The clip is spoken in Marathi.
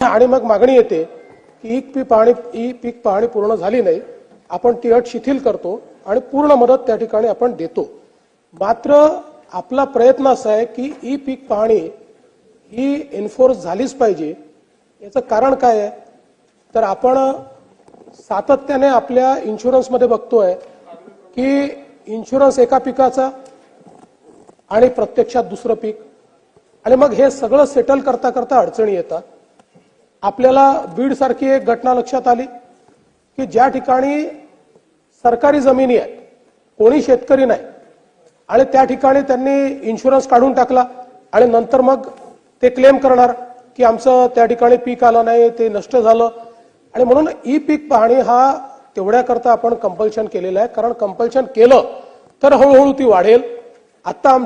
आणि मग मागणी येते की ई पीक पाहणी पूर्ण झाली नाही, आपण ती अट शिथिल करतो आणि पूर्ण मदत त्या ठिकाणी आपण देतो। मात्र आपला प्रयत्न असा आहे की ई पीक पाहणी ही एन्फोर्स झालीच पाहिजे। याचं कारण काय आहे तर आपण सातत्याने आपल्या इन्शुरन्समध्ये बघतोय की इन्शुरन्स एका पिकाचा आणि प्रत्यक्षात दुसरं पीक, आणि मग हे सगळं सेटल करता करता अडचणी येतात। आपल्याला बीड सारखी एक घटना लक्षात आली की ज्या ठिकाणी सरकारी जमिनी आहेत, कोणी शेतकरी नाही, आणि त्या ठिकाणी त्यांनी इन्शुरन्स काढून टाकला आणि नंतर मग ते क्लेम करणार की आमचं त्या ठिकाणी पीक आलं नाही, ते नष्ट झालं। आणि म्हणून ई पीक पाहणी हा तेवढ्याकरता आपण कंपल्शन केलेलं आहे, कारण कंपल्शन केलं तर हळूहळू ती वाढेल। आता